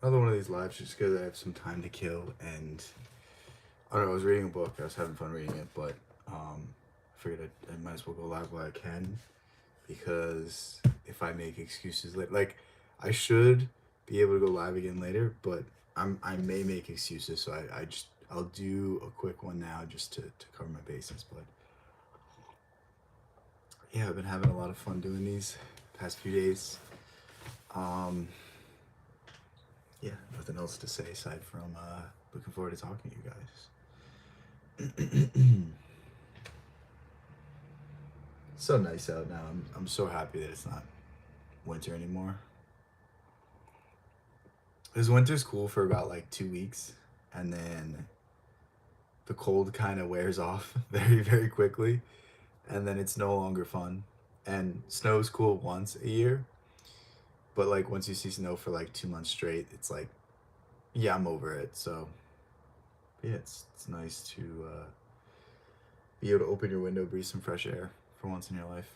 another one of these lives just because I have some time to kill. And I don't know, I was reading a book. I was having fun reading it, but I figured I might as well go live while I can, because if I make excuses like I should be able to go live again later, but I may make excuses, so I'll do a quick one now just to cover my bases. But yeah, I've been having a lot of fun doing these past few days. Um, yeah, nothing else to say aside from looking forward to talking to you guys. It's so nice out now. I'm so happy that it's not winter anymore. Because winter's cool for about like 2 weeks, and then the cold kind of wears off very, very quickly, and then it's no longer fun. And snow's cool once a year, but like once you see snow for like 2 months straight, it's like, yeah, I'm over it. So yeah, it's nice to be able to open your window, breathe some fresh air for once in your life.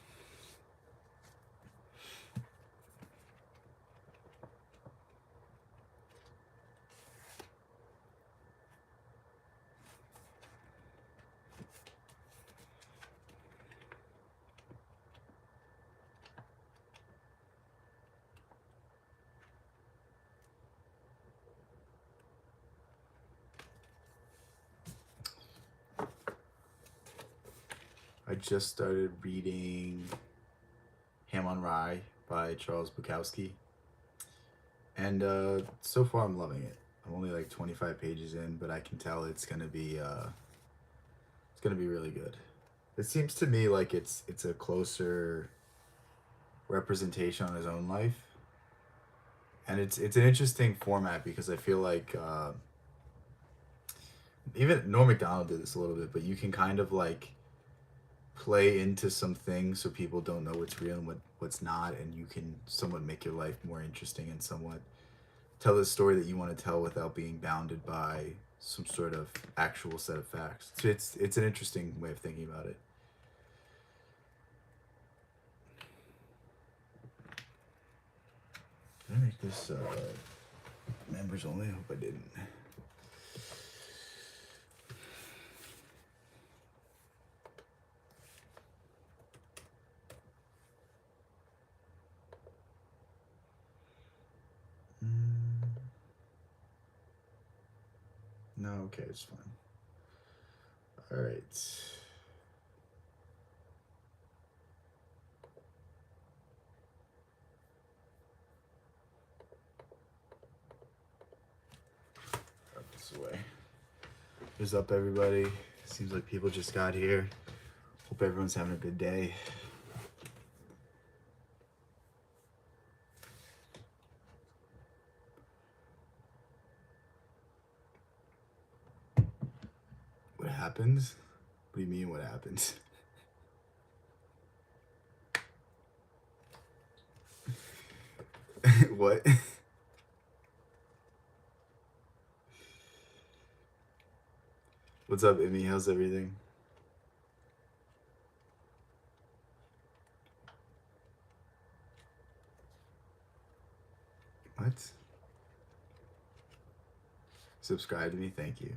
I just started reading Ham on Rye by Charles Bukowski, and so far I'm loving it. I'm only like 25 pages in, but I can tell it's gonna be really good. It seems to me like it's a closer representation on his own life, and it's an interesting format because I feel like even Norm Macdonald did this a little bit, but you can kind of like play into some things so people don't know what's real and what's not, and you can somewhat make your life more interesting and somewhat tell the story that you want to tell without being bounded by some sort of actual set of facts. So it's an interesting way of thinking about it. Did I make this members only? I hope I didn't. No, okay, it's fine. All right. Out this way. What's up, everybody? Seems like people just got here. Hope everyone's having a good day. What happens? What do you mean, what happens? What? What's up, Emmy? How's everything? What? Subscribe to me? Thank you.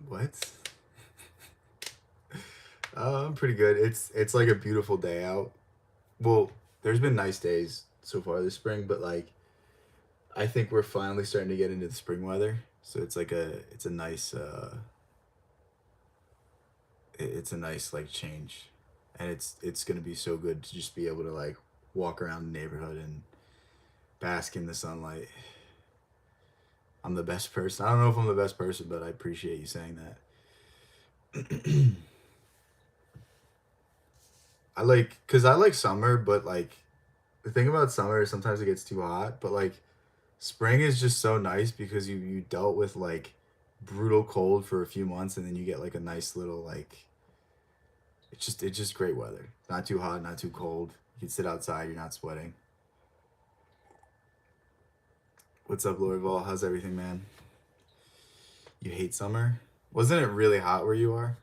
What? I'm pretty good. It's like a beautiful day out. Well, there's been nice days so far this spring, but like I think we're finally starting to get into the spring weather. So it's a nice it's a nice like change. And it's gonna be so good to just be able to like walk around the neighborhood and bask in the sunlight. I'm the best person. I don't know if I'm the best person, but I appreciate you saying that. Cause I like summer, but like the thing about summer is sometimes it gets too hot, but like spring is just so nice because you dealt with like brutal cold for a few months, and then you get like a nice little like it's just great weather. Not too hot, not too cold. You can sit outside, you're not sweating. What's up, Lorival? How's everything, man? You hate summer? Wasn't it really hot where you are?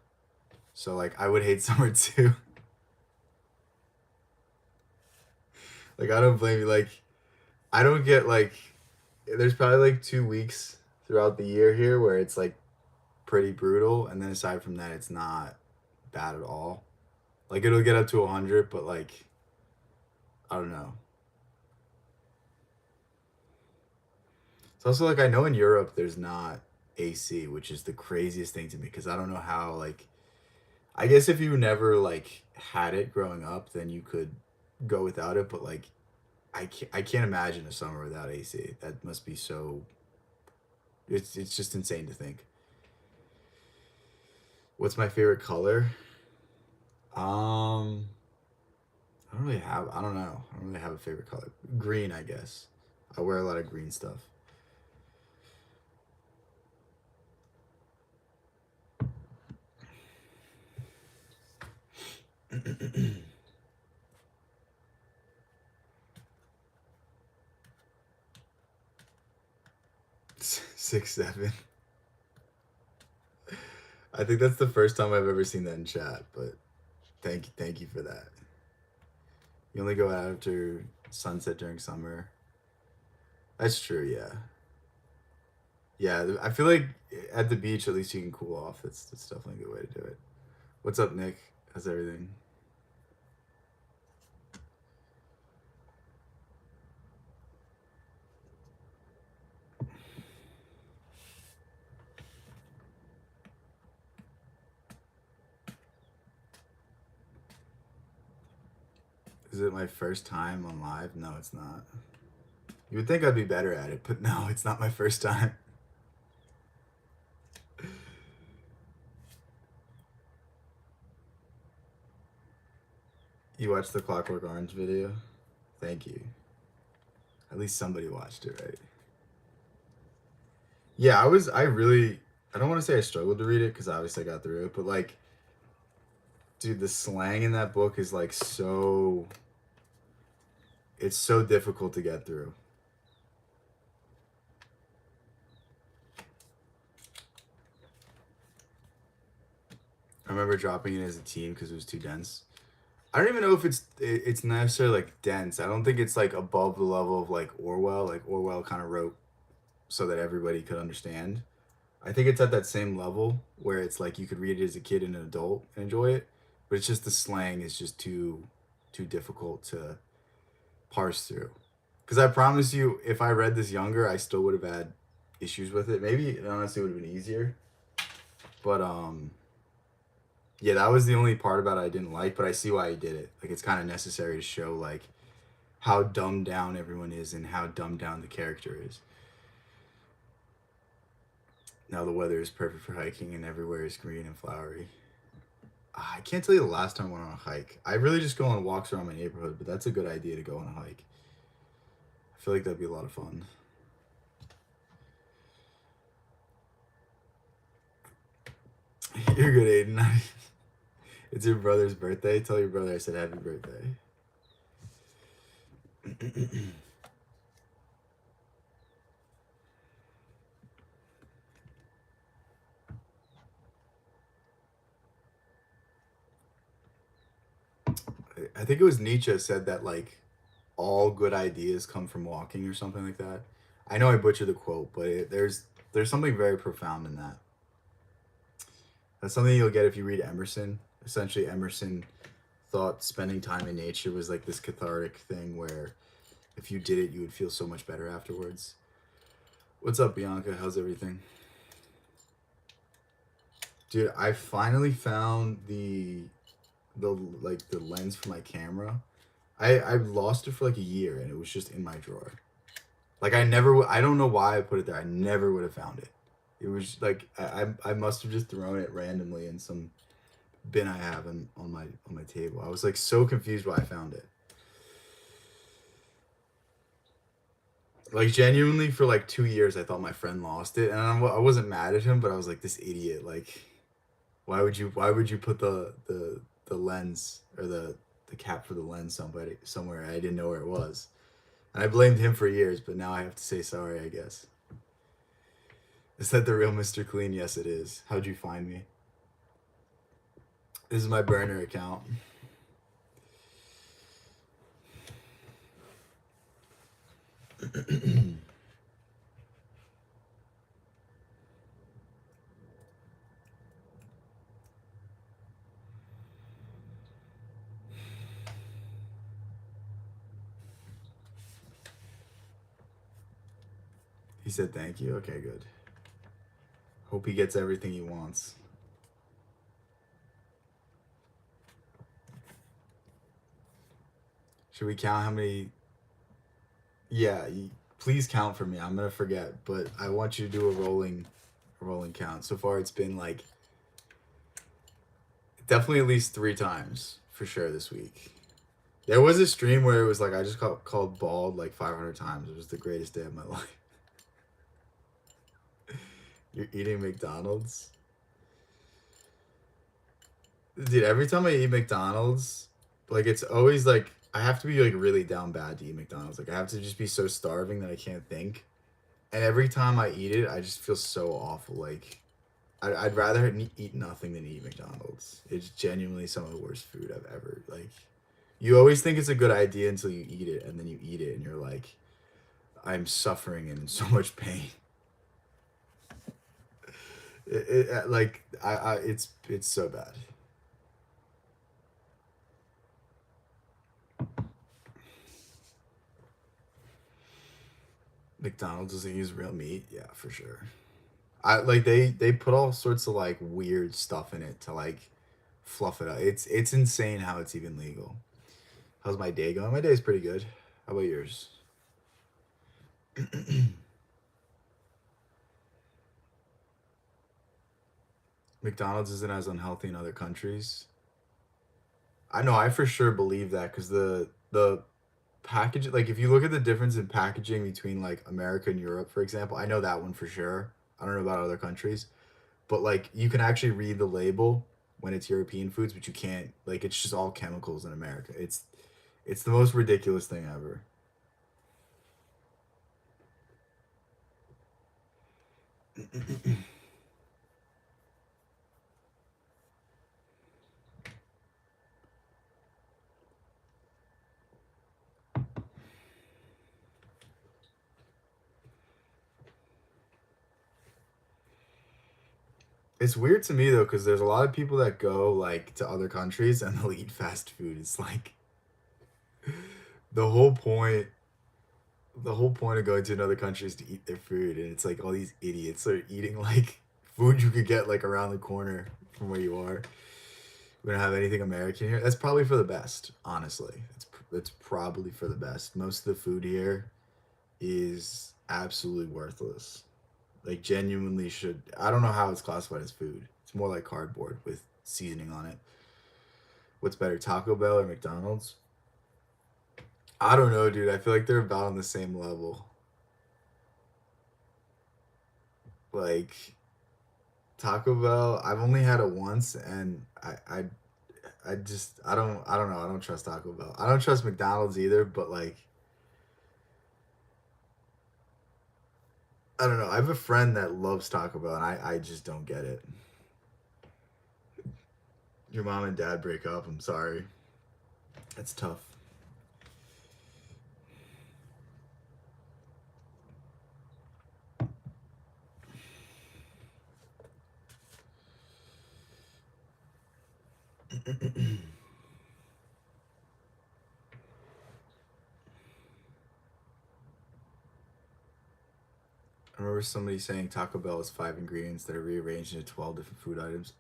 So like I would hate summer too. Like I don't blame you. Like I don't get like there's probably like 2 weeks throughout the year here where it's like pretty brutal, and then aside from that, it's not bad at all. Like it'll get up to 100, but like I don't know. It's also like I know in Europe there's not AC, which is the craziest thing to me because I don't know how like I guess if you never like had it growing up, then you could go without it, but like I can't imagine a summer without AC. That must be so it's just insane to think. What's my favorite color? Um I don't know. I don't really have a favorite color. Green, I guess. I wear a lot of green stuff. 6'7". I think that's the first time I've ever seen that in chat, but thank you for that. You only go out after sunset during summer. That's true, yeah. Yeah, I feel like at the beach at least you can cool off. That's definitely a good way to do it. What's up, Nick? How's everything? Is it my first time on live? No, it's not. You would think I'd be better at it, but no, it's not my first time. You watched the Clockwork Orange video? Thank you. At least somebody watched it, right? Yeah, I don't want to say I struggled to read it because obviously I got through it, but like, dude, the slang in that book is like it's so difficult to get through. I remember dropping it as a teen because it was too dense. I don't even know if it's necessarily like dense. I don't think it's like above the level of like Orwell. Like Orwell kind of wrote so that everybody could understand. I think it's at that same level where it's like you could read it as a kid and an adult and enjoy it, but it's just the slang is just too difficult to parse through. Because I promise you, if I read this younger, I still would have had issues with it. Maybe it honestly would have been easier, but yeah, that was the only part about it I didn't like. But I see why he did it. Like it's kind of necessary to show like how dumbed down everyone is and how dumbed down the character is. Now the weather is perfect for hiking and everywhere is green and flowery. I can't tell you the last time I went on a hike. I really just go on walks around my neighborhood, but that's a good idea to go on a hike. I feel like that'd be a lot of fun. You're good, Aiden. It's your brother's birthday. Tell your brother I said happy birthday. I think it was Nietzsche said that like all good ideas come from walking or something like that. I know I butchered the quote, but there's something very profound in that. That's something you'll get if you read Emerson. Essentially, Emerson thought spending time in nature was like this cathartic thing where if you did it, you would feel so much better afterwards. What's up, Bianca? How's everything? Dude, I finally found the like the lens for my camera. I lost it for like a year and it was just in my drawer. Like I don't know why I put it there. I never would have found it. It was like I must have just thrown it randomly in some bin I have on my table. I was like so confused why I found it. Like genuinely for like 2 years I thought my friend lost it and I wasn't mad at him, but I was like this idiot. Like why would you put the lens or the cap for the lens somewhere I didn't know where it was. And I blamed him for years, but now I have to say sorry, I guess. Is that the real Mr. Clean? Yes, it is. How'd you find me? This is my burner account. He said thank you. Okay, good. Hope he gets everything he wants. Should we count how many? Yeah, please count for me. I'm gonna forget, but I want you to do a rolling count. So far, it's been like definitely at least 3 times for sure this week. There was a stream where it was like I just called bald like 500 times. It was the greatest day of my life. You're eating McDonald's? Dude, every time I eat McDonald's, like it's always like I have to be like really down bad to eat McDonald's. Like I have to just be so starving that I can't think. And every time I eat it, I just feel so awful. Like I'd rather eat nothing than eat McDonald's. It's genuinely some of the worst food I've ever like. You always think it's a good idea until you eat it, and then you eat it, and you're like, I'm suffering and in so much pain. Like it's so bad. McDonald's doesn't use real meat, yeah, for sure. I like they put all sorts of like weird stuff in it to like fluff it up. It's insane how it's even legal. How's my day going? My day's pretty good. How about yours? McDonald's isn't as unhealthy in other countries. I know I for sure believe that because the package, like if you look at the difference in packaging between like America and Europe, for example, I know that one for sure. I don't know about other countries, but like you can actually read the label when it's European foods, but you can't, like it's just all chemicals in America. It's the most ridiculous thing ever. It's weird to me though, because there's a lot of people that go like to other countries and they'll eat fast food. It's like the whole point the whole point of going to another country is to eat their food, and it's like all these idiots are eating like food you could get like around the corner from where you are. We don't have anything American here. That's probably for the best, honestly. It's probably for the best. Most of the food here is absolutely worthless. Like genuinely should. I don't know how it's classified as food. It's more like cardboard with seasoning on it. What's better, Taco Bell or McDonald's? I don't know, dude. I feel like they're about on the same level. Like Taco Bell, I've only had it once, and I don't know. I don't trust Taco Bell. I don't trust McDonald's either. But like I don't know. I have a friend that loves Taco Bell, and I just don't get it. Your mom and dad break up. I'm sorry. That's tough. I remember somebody saying Taco Bell is 5 ingredients that are rearranged into 12 different food items.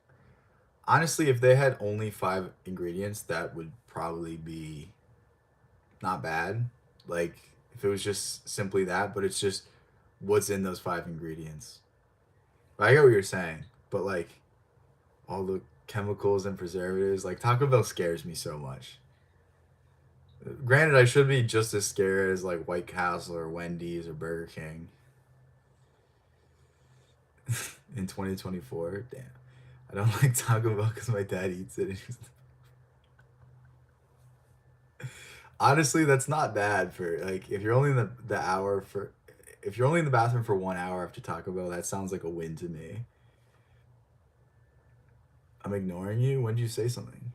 Honestly, if they had only 5 ingredients, that would probably be not bad. Like if it was just simply that, but it's just what's in those 5 ingredients. I get what you're saying, but like all the chemicals and preservatives, like Taco Bell scares me so much. Granted, I should be just as scared as like White Castle or Wendy's or Burger King in 2024. Damn. I don't like Taco Bell because my dad eats it. Honestly, that's not bad for like if you're only in the hour for if you're only in the bathroom for 1 hour after Taco Bell, that sounds like a win to me. I'm ignoring you. When did you say something?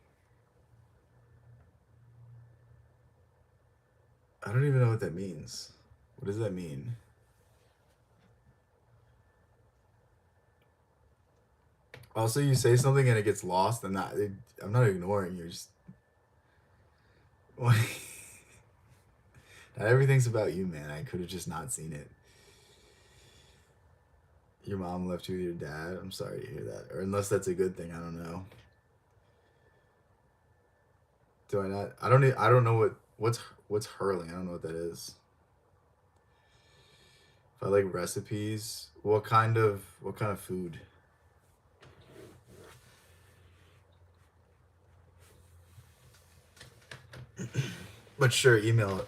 I don't even know what that means. What does that mean? Also, you say something and it gets lost. I'm not ignoring you. Just not everything's about you, man. I could have just not seen it. Your mom left you with your dad. I'm sorry to hear that. Or unless that's a good thing, I don't know. Do I not? I don't know what's hurling. I don't know what that is. If I like recipes, what kind of food? But sure, email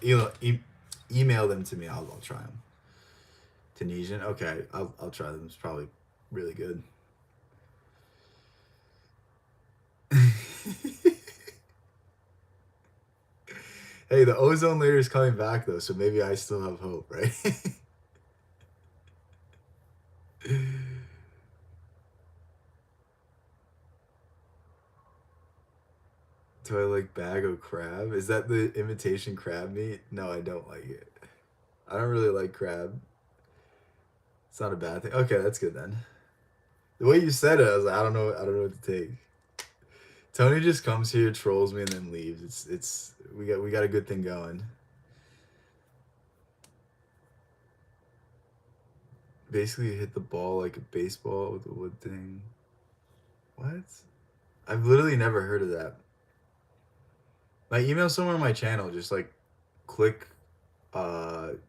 them to me. I'll try them. Tunisian. Okay, I'll try them. It's probably really good. Hey, the ozone layer is coming back though, so maybe I still have hope, right? Do I like bag of crab? Is that the imitation crab meat? No, I don't like it. I don't really like crab. It's not a bad thing. Okay, that's good then. The way you said it, I was like, I don't know what to take. Tony just comes here, trolls me, and then leaves. We got a good thing going. Basically, you hit the ball like a baseball with a wood thing. What? I've literally never heard of that. My email's somewhere on my channel. Just like click,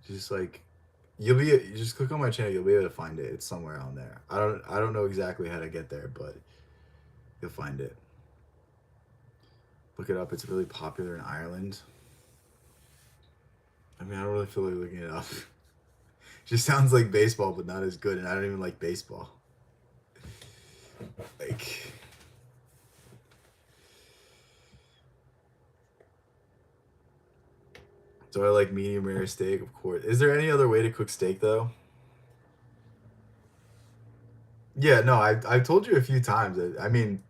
just like you just click on my channel. You'll be able to find it. It's somewhere on there. I don't know exactly how to get there, but you'll find it. Look it up. It's really popular in Ireland. I mean, I don't really feel like looking it up. Just sounds like baseball, but not as good, and I don't even like baseball. Like, do I like medium rare steak? Of course. Is there any other way to cook steak though? Yeah, no, I've told you a few times. I mean,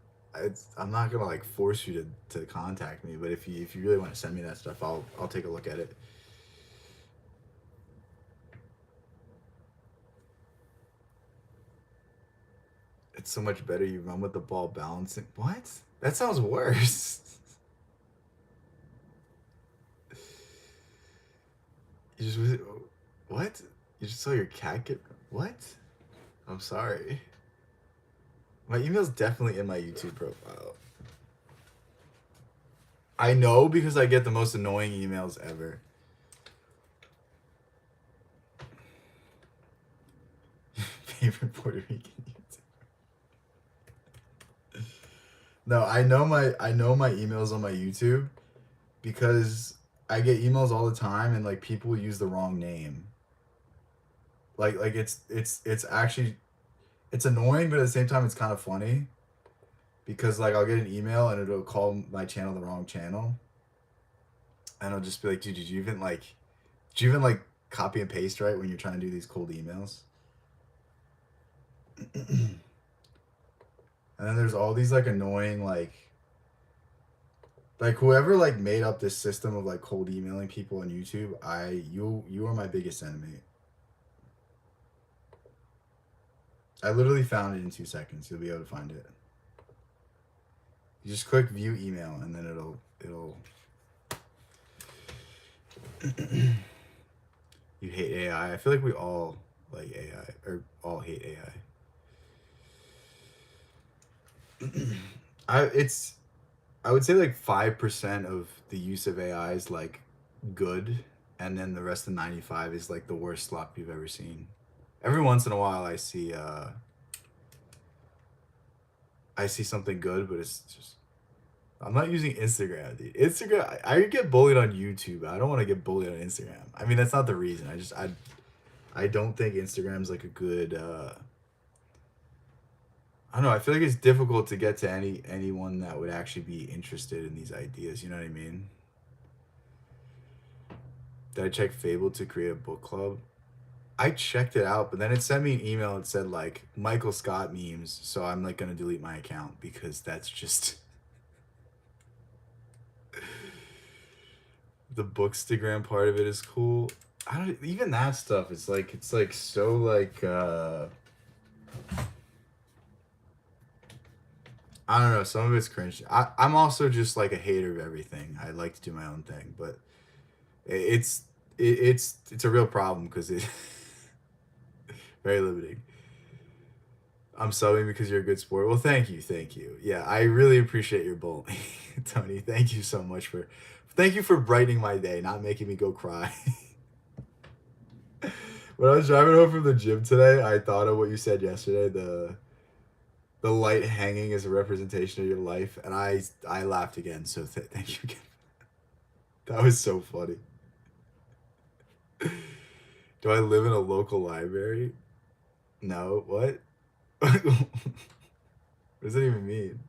I'm not gonna like force you to contact me, but if you really want to send me that stuff, I'll take a look at it. It's so much better. You run with the ball balancing. What? That sounds worse. You just what? You just saw your cat get what? I'm sorry. My email's definitely in my YouTube profile. I know because I get the most annoying emails ever. Favorite Puerto Rican YouTuber. No, I know my emails on my YouTube because I get emails all the time and like people use the wrong name. Like it's actually it's annoying, but at the same time it's kind of funny because like I'll get an email and it'll call my channel the wrong channel, and I'll just be like, dude, did you even like copy and paste right when you're trying to do these cold emails? And then there's all these like annoying like whoever like made up this system of like cold emailing people on YouTube. You are my biggest enemy. I literally found it in 2 seconds. You'll be able to find it. You just click view email and then it'll you hate AI. I feel like we all like AI or all hate AI. I would say like 5% of the use of AI is like good, and then the rest of 95 is like the worst slop you've ever seen. Every once in a while I see something good, but it's just I'm not using Instagram, dude. Instagram, I get bullied on YouTube. I don't want to get bullied on Instagram. I mean, that's not the reason. I don't think Instagram's like a good. I don't know. I feel like it's difficult to get to anyone that would actually be interested in these ideas. You know what I mean? Did I check Fable to create a book club? I checked it out, but then it sent me an email that said like Michael Scott memes, so I'm like gonna delete my account because that's just the Bookstagram part of it is cool. I don't even that stuff. It's like so like I don't know. Some of it's cringe. I'm also just like a hater of everything. I like to do my own thing, but it's it's a real problem because it very limiting. I'm subbing because you're a good sport. Well, thank you, thank you. Yeah, I really appreciate your bullying, Tony. Thank you so much thank you for brightening my day, not making me go cry. When I was driving home from the gym today, I thought of what you said yesterday. The light hanging is a representation of your life, and I laughed again. So thank you again. That was so funny. Do I live in a local library? No. What? What does that even mean?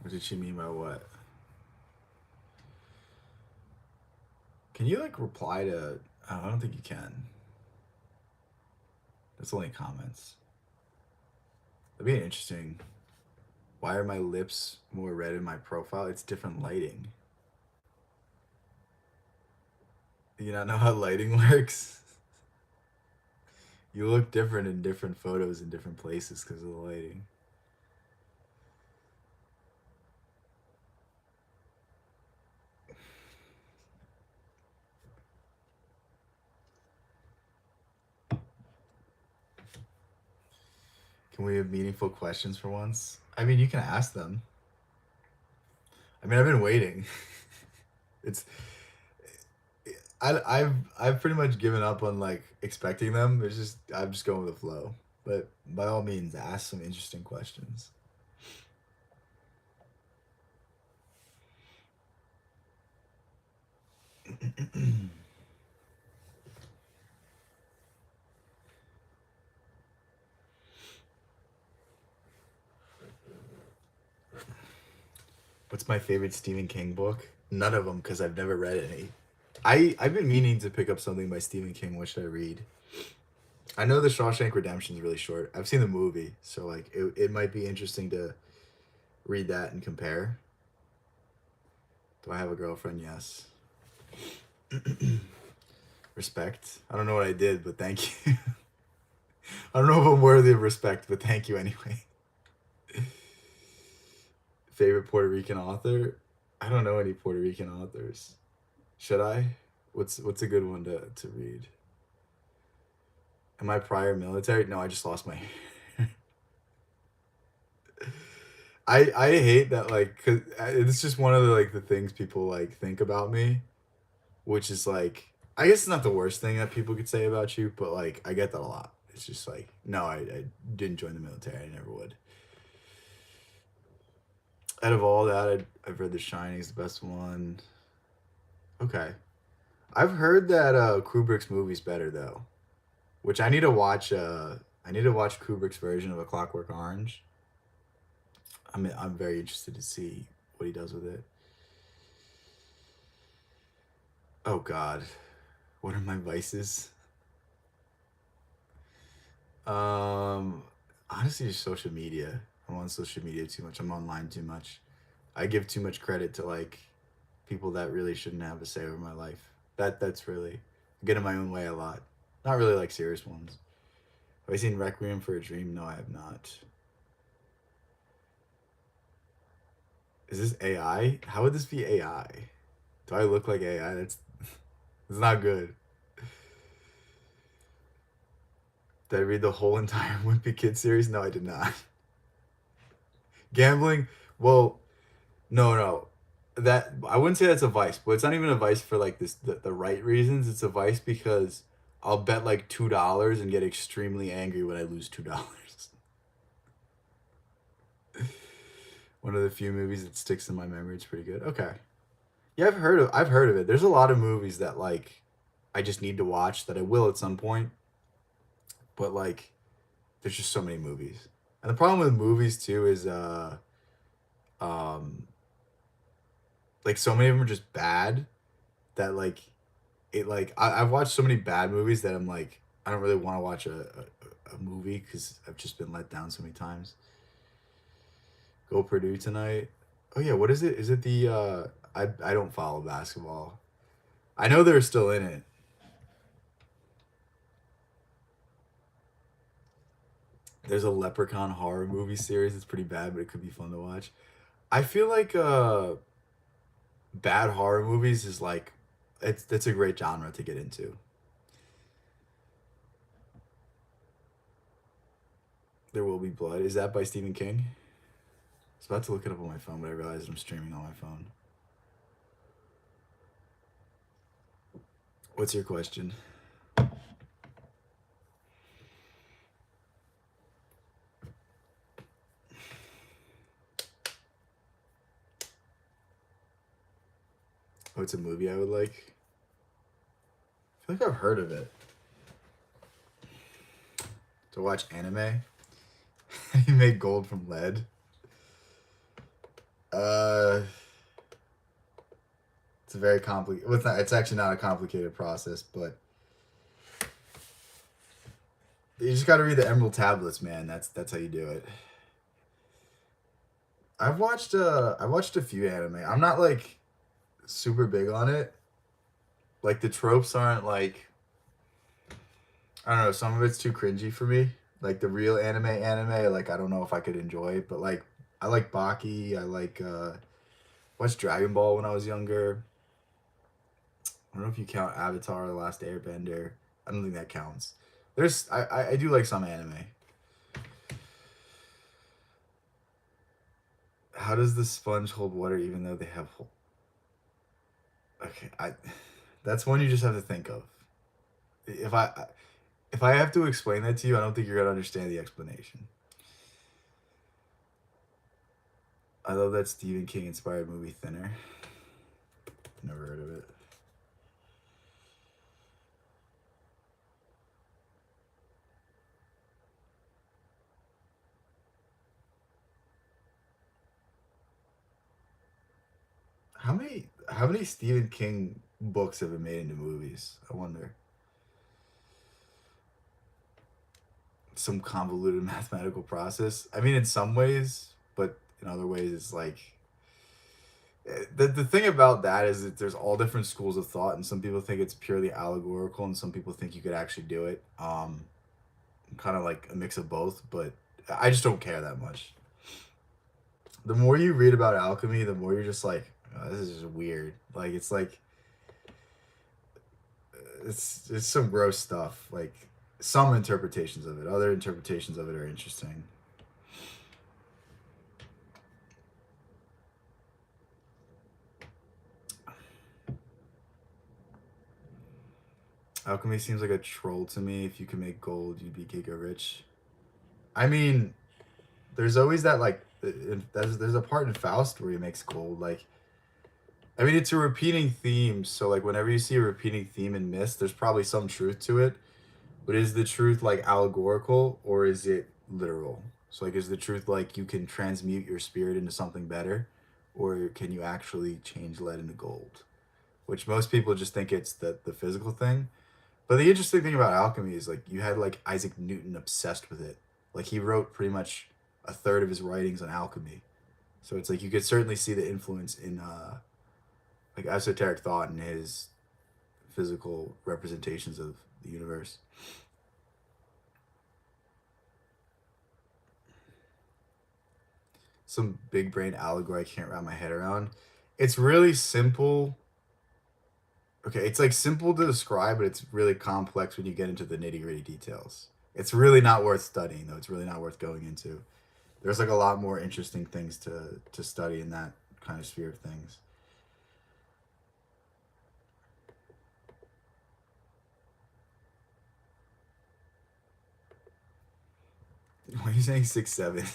What did she mean by what? Can you like reply to? Oh, I don't think you can. That's only comments. That'd be interesting. Why are my lips more red in my profile? It's different lighting. Do you not know how lighting works? You look different in different photos in different places because of the lighting. Can we have meaningful questions for once? I mean, you can ask them. I mean, I've been waiting. It's I've pretty much given up on like expecting them. It's just I'm just going with the flow. But by all means, ask some interesting questions. What's my favorite Stephen King book? None of them because I've never read any. I've been meaning to pick up something by Stephen King. What should I read? I know the Shawshank Redemption is really short. I've seen the movie, so like it might be interesting to read that and compare. Do I have a girlfriend? Yes. Respect. I don't know what I did, but thank you. I don't know if I'm worthy of respect, but thank you anyway. Favorite Puerto Rican author? I don't know any Puerto Rican authors. Should I? What's a good one to read? Am I prior military? No, I just lost my hair. I hate that like cuz it's just one of the like the things people like think about me, which is like I guess it's not the worst thing that people could say about you, but like I get that a lot. It's just like no, I didn't join the military. I never would. Out of all that, I've read The Shining is the best one. Okay, I've heard that Kubrick's movie's better though, which I need to watch. I need to watch Kubrick's version of A Clockwork Orange. I'm very interested to see what he does with it. Oh God, what are my vices? Um, Honestly, just social media. I'm on social media too much. I'm online too much. I give too much credit to like people that really shouldn't have a say over my life. That's really I get in my own way a lot. Not really like serious ones. Have I seen Requiem for a Dream? No, I have not. Is this AI? How would this be AI? Do I look like AI? It's not good. Did I read the whole entire Wimpy Kid series? No, I did not. Gambling? Well, no, no. That I wouldn't say that's a vice, but it's not even a vice for like the right reasons. It's a vice because I'll bet like $2 and get extremely angry when I lose $2. One of the few movies that sticks in my memory. It's pretty good. Okay. Yeah, I've heard of it. There's a lot of movies that like I just need to watch that I will at some point, but like there's just so many movies. And the problem with movies too is um like so many of them are just bad that like I've watched so many bad movies that I'm like I don't really want to watch a movie because I've just been let down so many times. Go Purdue tonight. Oh yeah, what is it? Is it the I don't follow basketball. I know they're still in it. There's a Leprechaun horror movie series. It's pretty bad, but it could be fun to watch. I feel like bad horror movies is like it's a great genre to get into. There Will Be Blood. Is that by Stephen King? I was about to look it up on my phone, but I realized I'm streaming on my phone. What's your question? Oh, it's a movie I would like. I feel like I've heard of it. To watch anime. You make gold from lead. Uh, it's a very complicated. Well, it's actually not a complicated process, but you just got to read the Emerald Tablets, man. That's how you do it. I watched a few anime. I'm not like super big on it. Like the tropes aren't like I don't know. Some of it's too cringy for me. Like the real anime. Like I don't know if I could enjoy it. But like I like Baki. I like watched Dragon Ball when I was younger. I don't know if you count Avatar: The Last Airbender. I don't think that counts. I do like some anime. How does the sponge hold water even though they have okay, I that's one you just have to think of. If I if I have to explain that to you, I don't think you're gonna understand the explanation. I love that Stephen King inspired movie Thinner. Never heard of it. How many Stephen King books have been made into movies? I wonder. Some convoluted mathematical process. I mean, in some ways, but in other ways, it's like the thing about that is that there's all different schools of thought, and some people think it's purely allegorical, and some people think you could actually do it. Kind of like a mix of both, but I just don't care that much. The more you read about alchemy, the more you're just like, oh, this is just weird. Like it's some gross stuff. Like some interpretations of it, other interpretations of it are interesting. Alchemy seems like a troll to me. If you can make gold, you'd be giga rich. I mean, there's always that like there's a part in Faust where he makes gold. Like I mean, it's a repeating theme. So like whenever you see a repeating theme in myths, there's probably some truth to it. But is the truth like allegorical or is it literal? So like is the truth like you can transmute your spirit into something better, or can you actually change lead into gold? Which most people just think it's the physical thing. But the interesting thing about alchemy is like you had like Isaac Newton obsessed with it. Like he wrote pretty much a third of his writings on alchemy. So it's like you could certainly see the influence in like esoteric thought in his physical representations of the universe. Some big brain allegory I can't wrap my head around. It's really simple. Okay, it's like simple to describe, but it's really complex when you get into the nitty gritty details. It's really not worth studying, though. It's really not worth going into. There's like a lot more interesting things to study in that kind of sphere of things. Why are you saying 6'7"?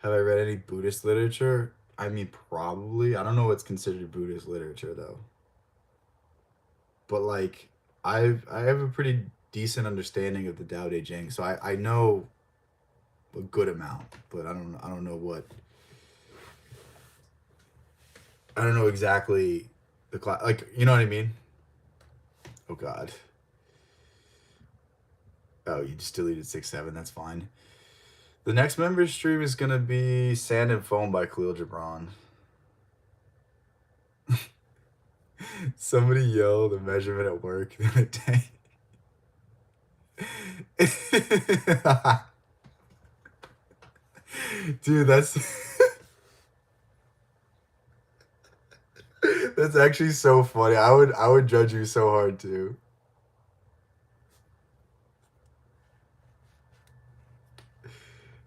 Have I read any Buddhist literature? I mean, probably. I don't know what's considered Buddhist literature though. But like, I have a pretty decent understanding of the Tao Te Ching, so I know a good amount, but I don't know what I don't know exactly the class. Like, you know what I mean? Oh God. Oh, you just deleted 6-7. That's fine. The next member stream is gonna be Sand and Foam by Khalil Gibran. Somebody yell the measurement at work the other day. Dude, that's actually so funny. I would judge you so hard too.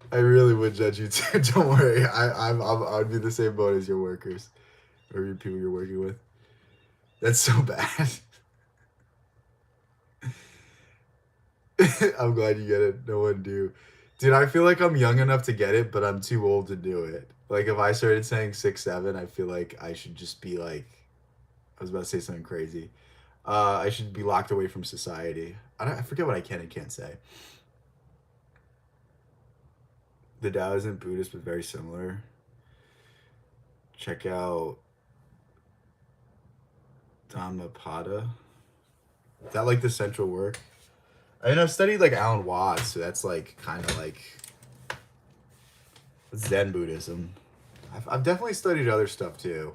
I really would judge you too. Don't worry. I'd be the same boat as your workers or your people you're working with. That's so bad. I'm glad you get it. No one do. Dude, I feel like I'm young enough to get it, but I'm too old to do it. Like if I started saying 6-7, I feel like I should just be like I was about to say something crazy. I should be locked away from society. I forget what I can and can't say. The Tao isn't Buddhist, but very similar. Check out Dhammapada. Is that like the central work? I mean, I've studied like Alan Watts, so that's like kind of like Zen Buddhism. I've definitely studied other stuff too.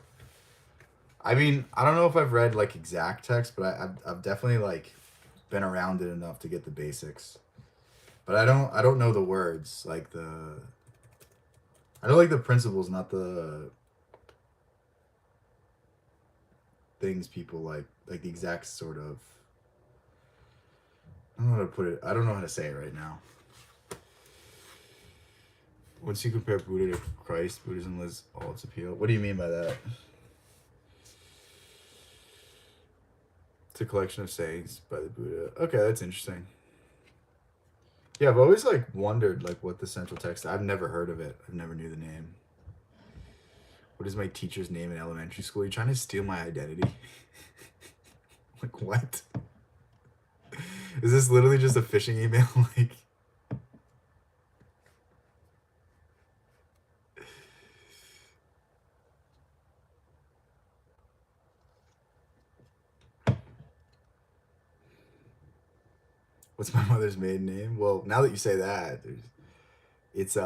I mean, I don't know if I've read like exact text, but I've definitely like been around it enough to get the basics. But I don't know the words like the. I know like the principles, not the things people like the exact sort of. I don't know how to put it. I don't know how to say it right now. Once you compare Buddha to Christ, Buddhism loses all its appeal. What do you mean by that? It's a collection of sayings by the Buddha. Okay, that's interesting. Yeah, I've always like wondered like what the central text. I've never heard of it. I've never knew the name. What is my teacher's name in elementary school? Are you trying to steal my identity? Like what? Is this literally just a phishing email? Like what's my mother's maiden name? Well, now that you say that, it's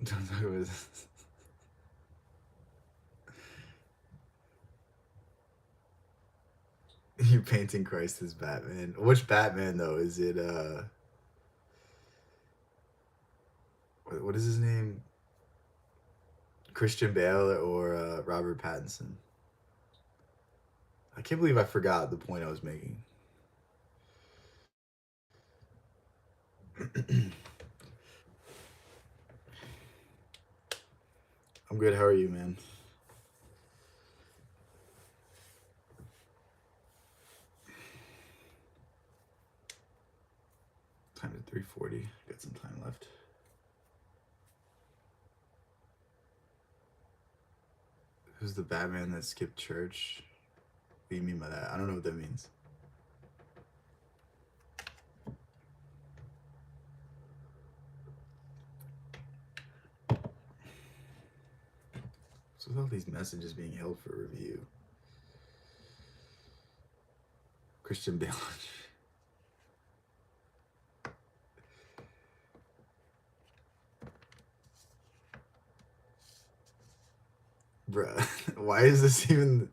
don't talk about this. You painting Christ as Batman. Which Batman though? Is it what is his name? Christian Bale or Robert Pattinson? I can't believe I forgot the point I was making. I'm good. How are you, man? Time at 3:40. Got some time left. Who's the Batman that skipped church? What do you mean by that? I don't know what that means. So with all these messages being held for review. Christian Bale. Bruh, why is this even...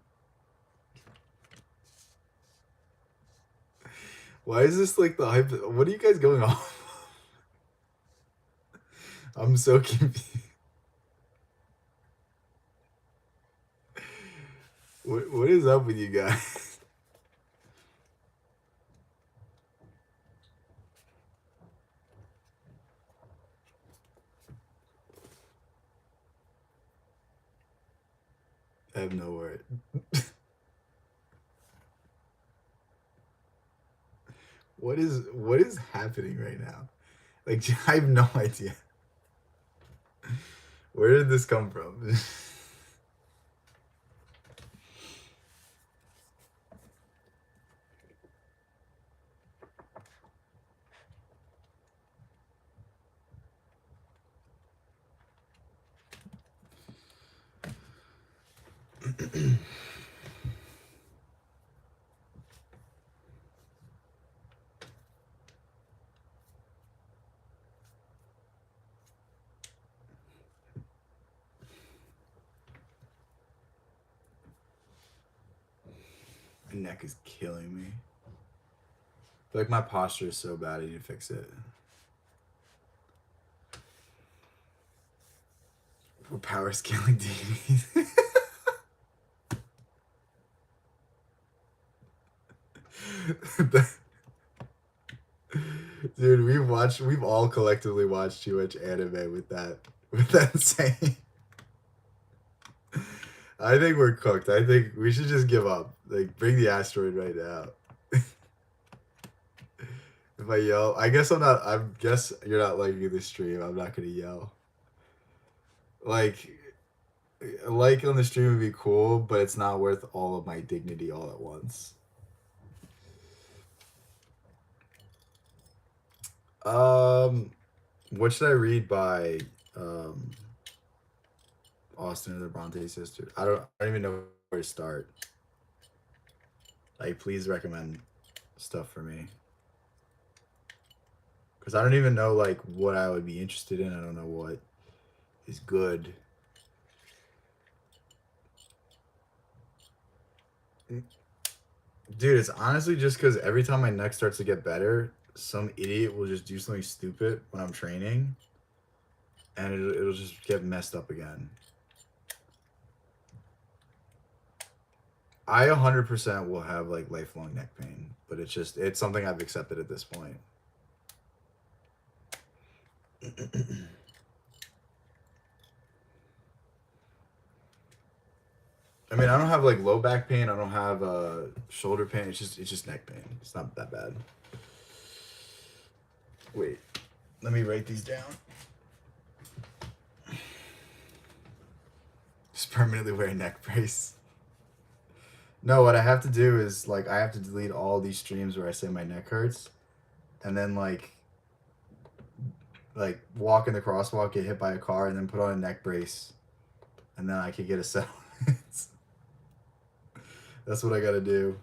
Why is this like the hype? What are you guys going off? I'm so confused. What is up with you guys? I have no word. What is happening right now? Like I have no idea. Where did this come from? My neck is killing me. I feel like my posture is so bad I need to fix it. We're power scaling deities. Dude, we've all collectively watched too much anime with that saying. I think we're cooked. I think we should just give up. Like, bring the asteroid right now. If I yell, I guess I'm not. I guess you're not liking the stream. I'm not gonna yell. Like, a like on the stream would be cool, but it's not worth all of my dignity all at once. What should I read by Austin and the Bronte sisters? I don't even know where to start. Like, please recommend stuff for me. Because I don't even know, like, what I would be interested in. I don't know what is good. Dude, it's honestly just because every time my neck starts to get better, some idiot will just do something stupid when I'm training, and it'll just get messed up again. I 100% will have, like, lifelong neck pain, but it's something I've accepted at this point. I mean, I don't have, like, low back pain. I don't have shoulder pain. It's just neck pain. It's not that bad. Wait, let me write these down. Just permanently wear a neck brace. No, what I have to do is, like, I have to delete all these streams where I say my neck hurts, and then like walk in the crosswalk, get hit by a car, and then put on a neck brace, and then I could get a settlement. That's what I gotta do.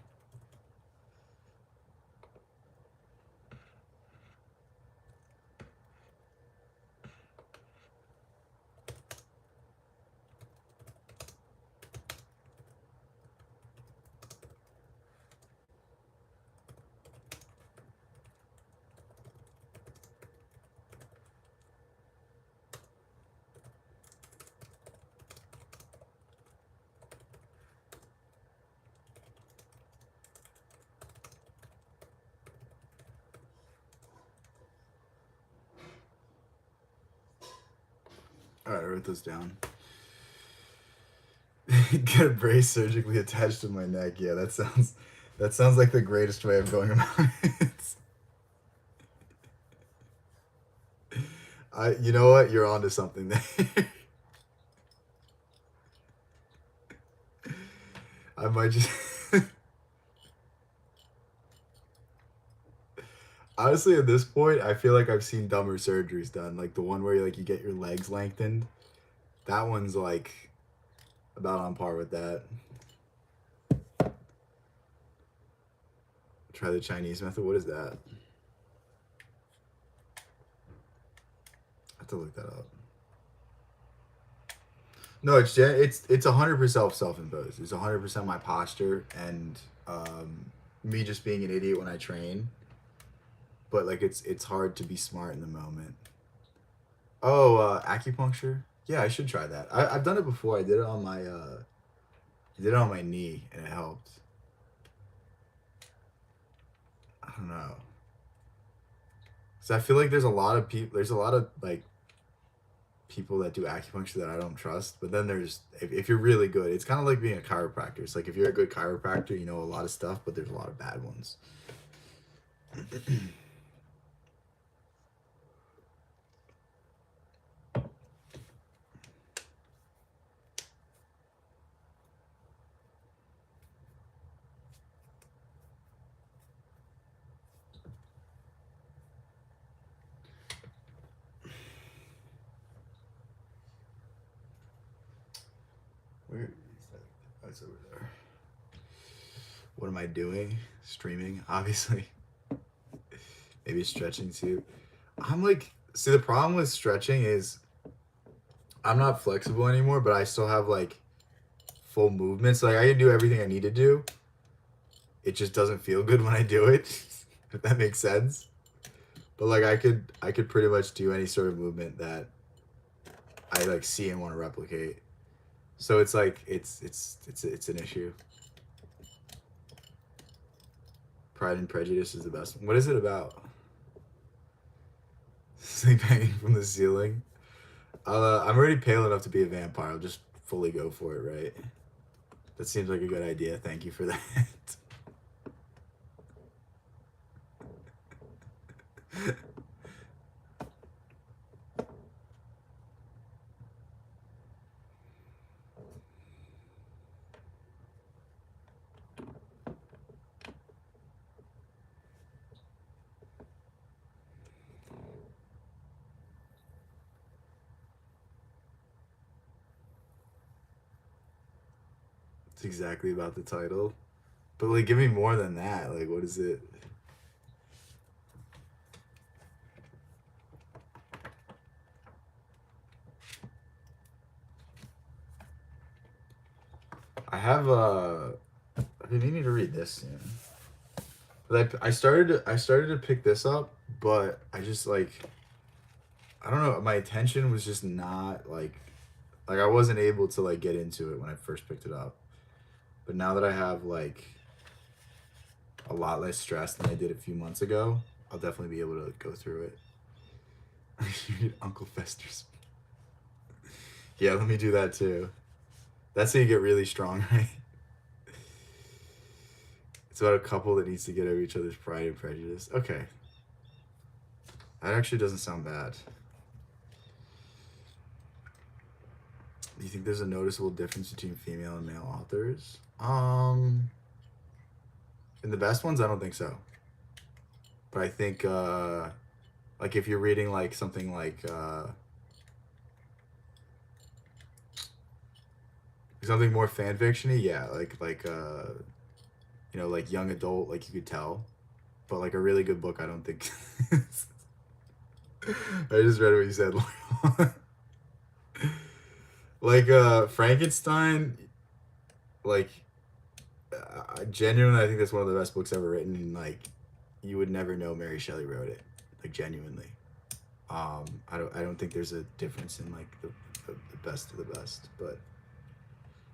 All right, I wrote this down. Get a brace surgically attached to my neck. Yeah, that sounds like the greatest way of going about it. You know what? You're onto something there. I might just honestly at this point, I feel like I've seen dumber surgeries done, like the one where you get your legs lengthened. That one's like about on par with that. Try the Chinese method. What is that? I have to look that up. No, it's 100% self-imposed. It's 100% my posture and me just being an idiot when I train. But like it's hard to be smart in the moment. Oh, acupuncture. Yeah, I should try that. I've done it before. I did it on my knee and it helped. I don't know. So I feel like there's a lot of people. There's a lot of like people that do acupuncture that I don't trust. But then there's if you're really good, it's kind of like being a chiropractor. It's like if you're a good chiropractor, you know a lot of stuff, but there's a lot of bad ones. Where is that? Oh, it's over there. What am I doing? Streaming, obviously. Maybe stretching too. I'm like, see, the problem with stretching is I'm not flexible anymore, but I still have like full movements. Like I can do everything I need to do. It just doesn't feel good when I do it. If that makes sense. But like I could pretty much do any sort of movement that I like see and want to replicate. So it's like it's an issue. Pride and Prejudice is the best one. What is it about? Sleep hanging from the ceiling. I'm already pale enough to be a vampire. I'll just fully go for it, right? That seems like a good idea. Thank you for that. It's exactly about the title. But like give me more than that. Like what is it? I have I've been meaning to read this soon. But I started to pick this up, but I just like I don't know, my attention was just not like I wasn't able to like get into it when I first picked it up. But now that I have like a lot less stress than I did a few months ago, I'll definitely be able to go through it. You read Uncle Fester's. Yeah, let me do that too. That's how you get really strong, right? It's about a couple that needs to get over each other's pride and prejudice. Okay. That actually doesn't sound bad. Do you think there's a noticeable difference between female and male authors? In the best ones, I don't think so. But I think, like if you're reading like something like something more fan fictiony, yeah, like you know, like young adult, like you could tell. But like a really good book, I don't think. I just read what you said. Like Frankenstein, like genuinely, I think that's one of the best books ever written. And, like, you would never know Mary Shelley wrote it, like genuinely. I don't think there's a difference in like the best of the best, but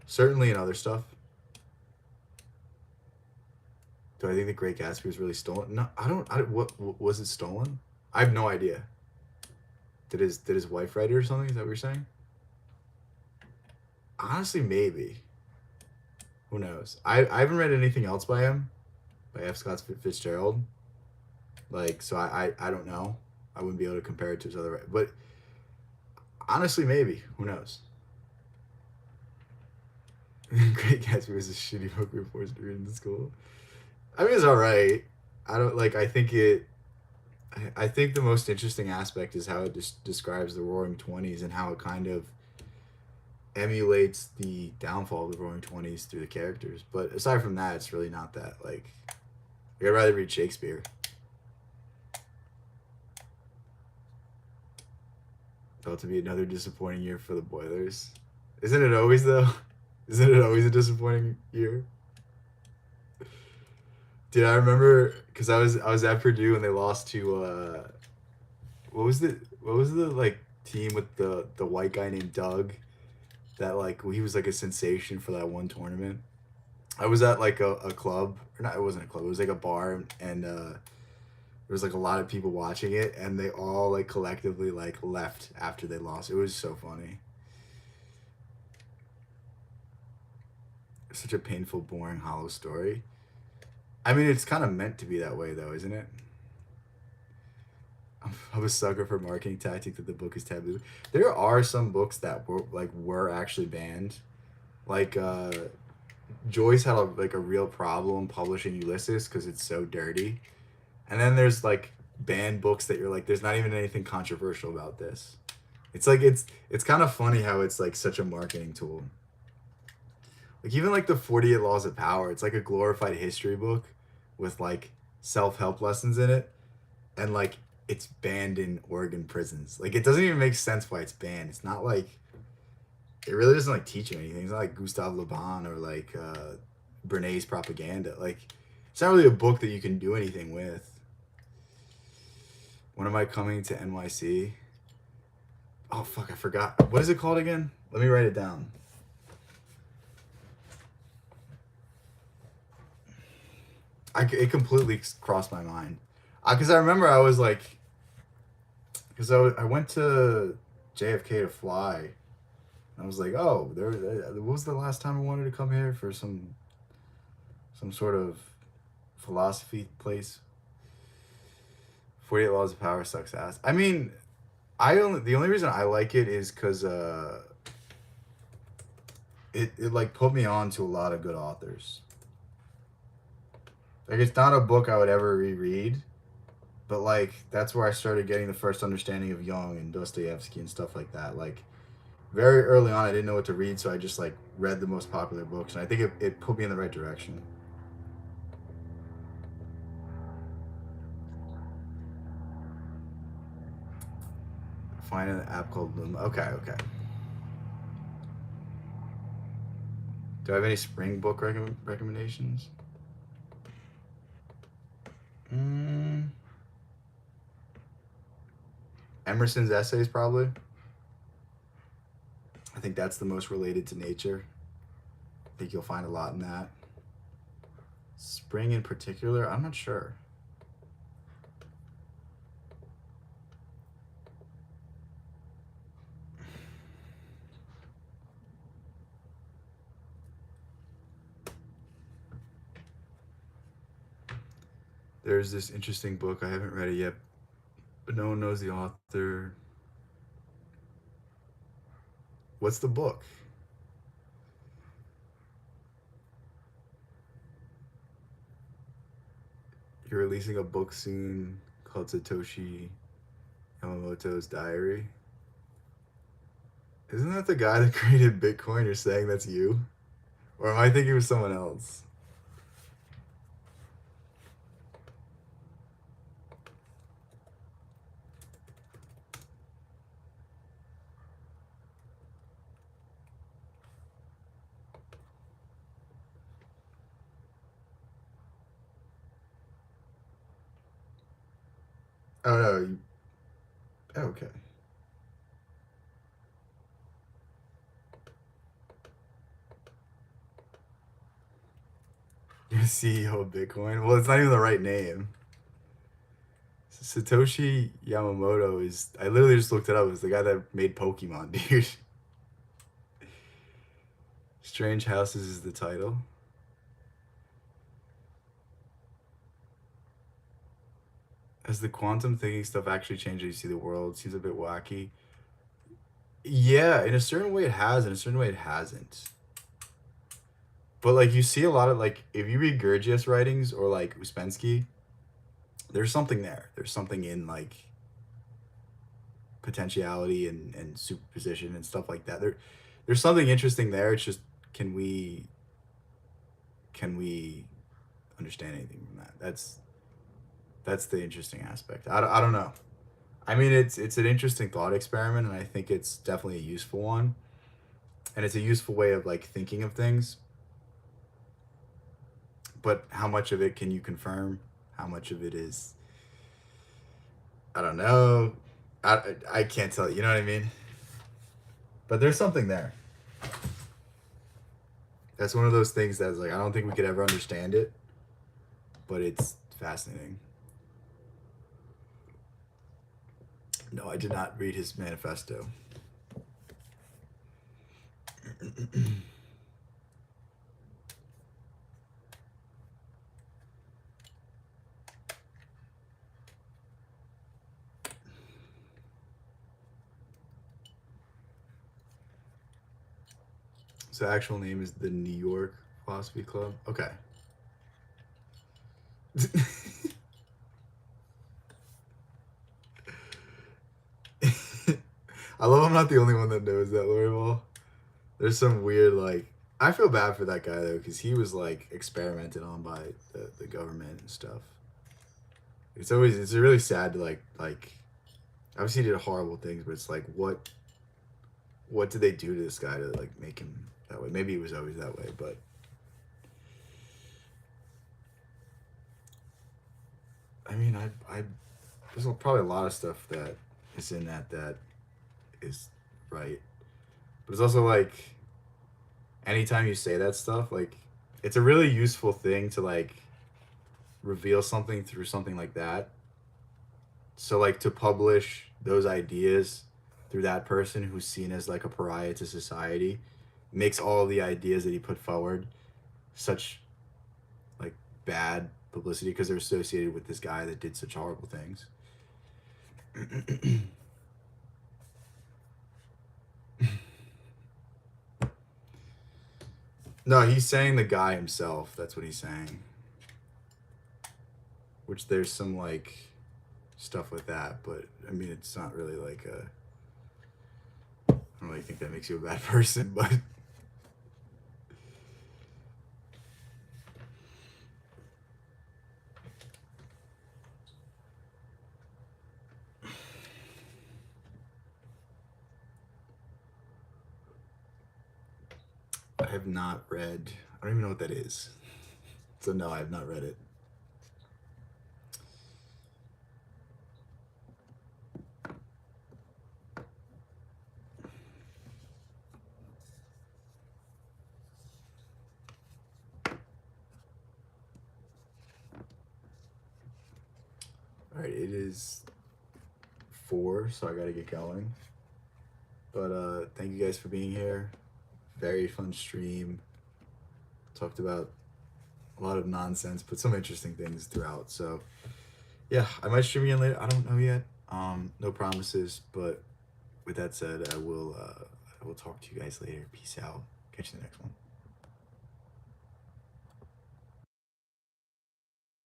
certainly in other stuff. Do I think the Great Gatsby was really stolen? No, I don't. What was it stolen? I have no idea. Did his wife write it or something? Is that what you're saying? Honestly, maybe. Who knows? I haven't read anything else by him, by F. Scott Fitzgerald. Like, so I don't know. I wouldn't be able to compare it to his other, but honestly, maybe. Who knows? Great Gatsby was a shitty book we were forced to read in school. I mean, it's all right. I don't like. I think it. I think the most interesting aspect is how it just describes the Roaring Twenties and how it kind of emulates the downfall of the Roaring Twenties through the characters. But aside from that, it's really not that like. I'd rather read Shakespeare. About to be another disappointing year for the Boilers. Isn't it always though? Isn't it always a disappointing year? Dude, I remember because I was at Purdue and they lost to what was the like team with the white guy named Doug that like he was like a sensation for that one tournament. I was at like a club or not, it wasn't a club, it was like a bar and there was like a lot of people watching it, and they all like collectively like left after they lost. It was so funny. Such a painful, boring, hollow story. I mean, it's kind of meant to be that way, though, isn't it? I'm a sucker for marketing tactic that the book is taboo. There are some books that were actually banned. Like Joyce had a real problem publishing Ulysses because it's so dirty. And then there's like banned books that you're like, there's not even anything controversial about this. It's like it's kind of funny how it's like such a marketing tool. Like even like the 48 Laws of Power, it's like a glorified history book with like self-help lessons in it, and like it's banned in Oregon prisons. Like it doesn't even make sense why it's banned. It's not like it really doesn't like teach you anything. It's not like Gustave Le Bon or like Bernays propaganda. Like it's not really a book that you can do anything with. When am I coming to NYC? Oh fuck, I forgot. What is it called again? Let me write it down. It completely crossed my mind. Because I remember I was like, because I went to JFK to fly. And I was like, oh, what was the last time I wanted to come here for some sort of philosophy place? 48 Laws of Power sucks ass. I mean, the only reason I like it is because it like put me on to a lot of good authors. Like it's not a book I would ever reread, but like that's where I started getting the first understanding of Jung and Dostoevsky and stuff like that. Like very early on I didn't know what to read, so I just like read the most popular books, and I think it put me in the right direction. Find an app called Luma. Okay. Do I have any spring book recommendations? Emerson's essays, probably. I think that's the most related to nature. I think you'll find a lot in that. Spring in particular, I'm not sure. There's this interesting book, I haven't read it yet, but no one knows the author. What's the book? You're releasing a book soon called Satoshi Yamamoto's Diary. Isn't that the guy that created Bitcoin? You're saying that's you? Or am I thinking of someone else? Oh no. Okay. You're CEO of Bitcoin? Well, it's not even the right name. Satoshi Yamamoto is. I literally just looked it up. It's the guy that made Pokemon, dude. Strange Houses is the title. Has the quantum thinking stuff actually changed how you see the world? It seems a bit wacky. Yeah, in a certain way it has, in a certain way it hasn't. But like you see a lot of like if you read Gurdjieff's writings or like Uspensky, there's something there. There's something in like potentiality and superposition and stuff like that. There's something interesting there. It's just can we understand anything from that? That's the interesting aspect. I don't know. I mean, it's an interesting thought experiment, and I think it's definitely a useful one, and it's a useful way of like thinking of things. But how much of it can you confirm? How much of it is I don't know. I can't tell you. You know what I mean? But there's something there. That's one of those things that's like I don't think we could ever understand it, but it's fascinating. No, I did not read his manifesto. So the actual name is the New York Philosophy Club. Okay. I love I'm not the only one that knows that Lori Ball. There's some weird like I feel bad for that guy though because he was like experimented on by the government and stuff. It's really sad to like obviously he did horrible things, but it's like what did they do to this guy to like make him that way? Maybe he was always that way, but I mean I there's probably a lot of stuff that is in that is right, but it's also like anytime you say that stuff, like it's a really useful thing to like reveal something through something like that. So like to publish those ideas through that person who's seen as like a pariah to society makes all the ideas that he put forward such like bad publicity because they're associated with this guy that did such horrible things. No, he's saying the guy himself. That's what he's saying. Which there's some like stuff with that, but I mean it's not really like a. I don't really think that makes you a bad person, but. I have not read. I don't even know what that is. So no, I have not read it. All right, it is 4, so I gotta get going. But thank you guys for being here. Very fun stream. Talked about a lot of nonsense, but some interesting things throughout. So yeah, I might stream again later. I don't know yet. No promises, but with that said, I will talk to you guys later. Peace out. Catch you in the next one.